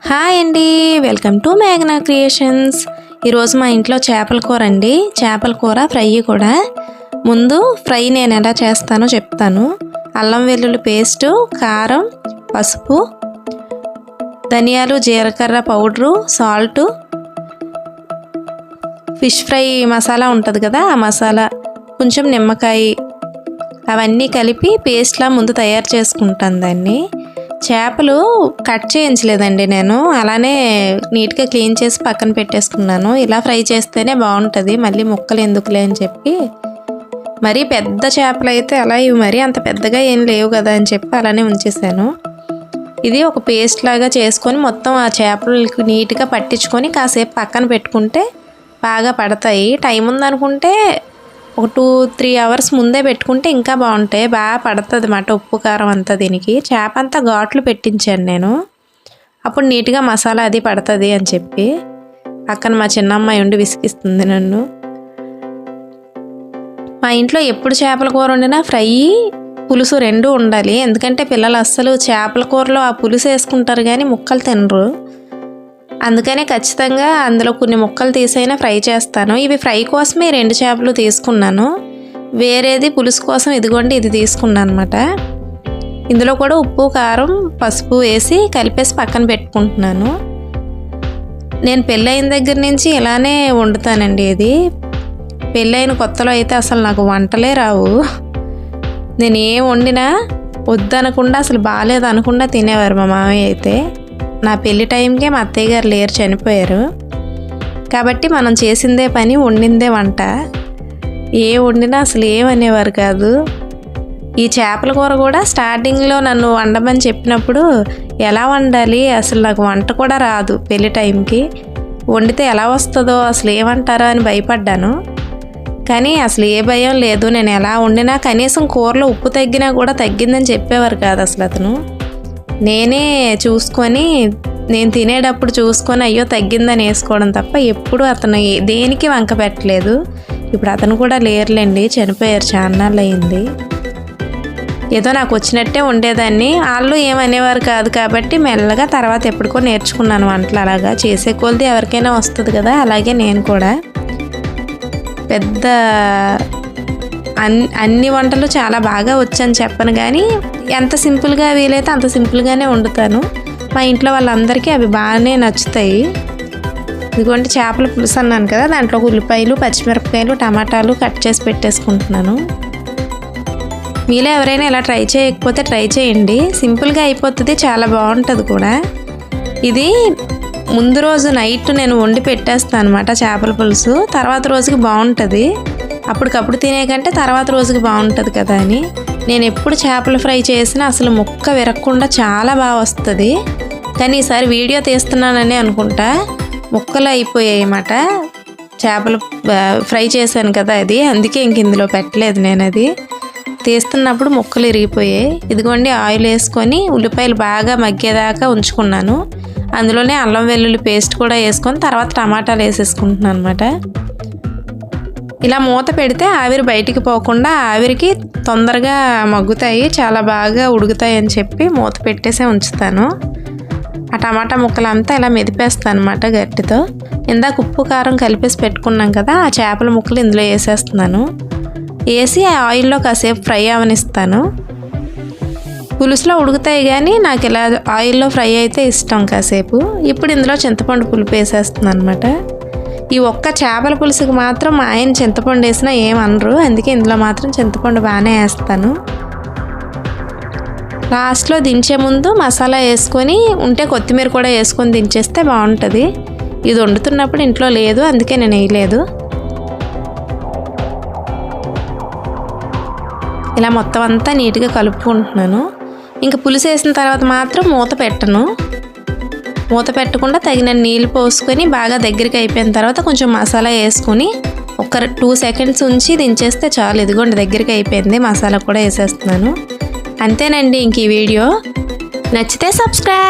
Hi అండి, welcome to మేఘనా creations. ఈరోజు మా ఇంట్లో చేపల కూర అండి. చేపల కూర ఫ్రై కూడా. ముందు ఫ్రై నేను ఎలా చేస్తానో చెప్తాను. అల్లం వెల్లుల్లి పేస్టు, కారం, పసుపు, ధనియాలు, జీలకర్ర powder, salt, fish fry masala ఉంటుంది కదా, ఆ మసాలా, కొంచెం నిమ్మకాయ, అవన్నీ కలిపి పేస్ట్లా ముందు తయారు చేసుకుంటాను దాన్ని. చేపలు కట్ చేయించలేదండి నేను, అలానే నీట్గా క్లీన్ చేసి పక్కన పెట్టేసుకున్నాను. ఇలా ఫ్రై చేస్తేనే బాగుంటుంది, మళ్ళీ ముక్కలు ఎందుకులే అని చెప్పి. మరీ పెద్ద చేపలు అయితే అలా ఇవి మరీ అంత పెద్దగా ఏం లేవు కదా అని చెప్పి అలానే ఉంచేసాను. ఇది ఒక పేస్ట్ లాగా చేసుకొని మొత్తం ఆ చేపలకి నీట్గా పట్టించుకొని కాసేపు పక్కన పెట్టుకుంటే బాగా పడతాయి. టైం ఉందనుకుంటే ఒక 2-3 అవర్స్ ముందే పెట్టుకుంటే ఇంకా బాగుంటాయి, బాగా పడుతుంది అన్నమాట ఉప్పు కారం అంతా. దీనికి చేప అంతా ఘాట్లు పెట్టించాను నేను, అప్పుడు నీట్గా మసాలా అది పడుతుంది అని చెప్పి. పక్కన మా చిన్నమ్మాయి ఉండి విసిగిస్తుంది నన్ను. మా ఇంట్లో ఎప్పుడు చేపల కూర వండినా ఫ్రై, పులుసు రెండు ఉండాలి. ఎందుకంటే పిల్లలు అస్సలు చేపల కూరలో ఆ పులుసు వేసుకుంటారు కానీ ముక్కలు తినరు. అందుకనే ఖచ్చితంగా అందులో కొన్ని ముక్కలు తీసైనా ఫ్రై చేస్తాను. ఇవి ఫ్రై కోసమే 2 చేపలు తీసుకున్నాను, వేరేది పులుసు కోసం ఇదిగోండి ఇది తీసుకున్నాను అనమాట. ఇందులో కూడా ఉప్పు, కారం, పసుపు వేసి కలిపేసి పక్కన పెట్టుకుంటున్నాను. నేను పెళ్ళైన దగ్గర నుంచి ఇలానే వండుతానండి. ఇది పెళ్ళైన కొత్తలో అయితే అసలు నాకు వంటలే రావు. నేను ఏం వండినా వద్దనకుండా, అసలు బాగాలేదు అనకుండా తినేవారు మా మామయ్య అయితే. నా పెళ్లి టైంకే మా అత్తయ్య గారు లేరు, చనిపోయారు. కాబట్టి మనం చేసిందే పని, వండిందే వంట. ఏ వండినా అసలు ఏమనేవారు కాదు. ఈ చేపల కూర కూడా స్టార్టింగ్లో నన్ను వండమని చెప్పినప్పుడు ఎలా వండాలి, అసలు నాకు వంట కూడా రాదు. పెళ్లి టైంకి వండితే ఎలా వస్తుందో, అసలు ఏమంటారో అని భయపడ్డాను. కానీ అసలు ఏ భయం లేదు. నేను ఎలా వండినా కనీసం కూరలో ఉప్పు తగ్గినా కూడా తగ్గిందని చెప్పేవారు కాదు అసలు అతను. నేనే చూసుకొని, నేను తినేటప్పుడు చూసుకొని అయ్యో తగ్గిందని వేసుకోవడం తప్ప ఎప్పుడు అతను దేనికి వంక పెట్టలేదు. ఇప్పుడు అతను కూడా లేరులేండి, చనిపోయారు, చాన్నాళ్ళు అయింది. ఏదో నాకు వచ్చినట్టే ఉండేదాన్ని, వాళ్ళు ఏమనేవారు కాదు. కాబట్టి మెల్లగా తర్వాత ఎప్పటికో నేర్చుకున్నాను వంటలు. అలాగా చేసే కొలది ఎవరికైనా వస్తుంది కదా, అలాగే నేను కూడా. పెద్ద అన్ని వంటలు చాలా బాగా వచ్చని చెప్పను కానీ ఎంత సింపుల్గా వీలైతే అంత సింపుల్గానే వండుతాను. మా ఇంట్లో వాళ్ళందరికీ అవి బాగానే నచ్చుతాయి. ఇదిగోండి చేపల పులుసు అన్నాను కదా, దాంట్లో ఉల్లిపాయలు, పచ్చిమిరపకాయలు, టమాటాలు కట్ చేసి పెట్టేసుకుంటున్నాను. మీలో ఎవరైనా ఇలా ట్రై చేయకపోతే ట్రై చేయండి, సింపుల్గా అయిపోతుంది, చాలా బాగుంటుంది కూడా. ఇది ముందు రోజు నైట్ నేను వండి పెట్టేస్తాను అనమాట చేపల పులుసు. తర్వాత రోజుకి బాగుంటుంది, అప్పటికప్పుడు తినే కంటే తర్వాత రోజుకి బాగుంటుంది కదా అని. నేను ఎప్పుడు చేపలు ఫ్రై చేసినా అసలు ముక్క విరగకుండా చాలా బాగా వస్తుంది. కానీ ఈసారి వీడియో తీస్తున్నానని అనుకుంటా ముక్కలు అయిపోయాయి అన్నమాట. చేపలు ఫ్రై చేశాను కదా అది, అందుకే ఇంక ఇందులో పెట్టలేదు నేను. అది తీస్తున్నప్పుడు ముక్కలు ఇరిగిపోయాయి. ఇదిగోండి ఆయిల్ వేసుకొని ఉల్లిపాయలు బాగా మగ్గేదాకా ఉంచుకున్నాను. అందులోనే అల్లం వెల్లుల్లి పేస్ట్ కూడా వేసుకొని తర్వాత టమాటాలు వేసేసుకుంటున్నాను అనమాట. ఇలా మూత పెడితే ఆవిరి బయటికి పోకుండా ఆవిరికి తొందరగా మగ్గుతాయి, చాలా బాగా ఉడుకుతాయి అని చెప్పి మూత పెట్టేసే ఉంచుతాను. ఆ టమాటా ముక్కలంతా ఇలా మెదిపేస్తాను అనమాట గట్టితో. ఇందాక ఉప్పు కారం కలిపేసి పెట్టుకున్నాం కదా, ఆ చేపల ముక్కలు ఇందులో వేసేస్తున్నాను. వేసి ఆ ఆయిల్లో కాసేపు ఫ్రై అవనిస్తాను. పులుసులో ఉడుకుతాయి కానీ నాకు ఇలా ఆయిల్లో ఫ్రై అయితే ఇష్టం కాసేపు. ఇప్పుడు ఇందులో చింతపండు పులుపు వేసేస్తున్నాను అనమాట. ఈ ఒక్క చేపల పులుసుకి మాత్రం మా ఆయన చింతపండు వేసినా ఏమనరు, అందుకే ఇందులో మాత్రం చింతపండు బాగానే వేస్తాను. లాస్ట్లో దించే ముందు మసాలా వేసుకొని ఉంటే కొత్తిమీర కూడా వేసుకొని దించేస్తే బాగుంటుంది. ఇది వండుతున్నప్పుడు ఇంట్లో లేదు, అందుకే నేను వేయలేదు. ఇలా మొత్తం అంతా నీట్గా కలుపుకుంటున్నాను. ఇంకా పులుసు వేసిన తర్వాత మాత్రం మూత పెట్టను. మూత పెట్టకుండా తగిన నీళ్ళు పోసుకొని బాగా దగ్గరికి అయిపోయిన తర్వాత కొంచెం మసాలా వేసుకొని ఒక 2 సెకండ్స్ ఉంచి దించేస్తే చాలు. ఇదిగోండి దగ్గరికి అయిపోయింది, మసాలా కూడా వేసేస్తున్నాను. అంతేనండి ఇంక ఈ వీడియో. నచ్చితే సబ్స్క్రైబ్.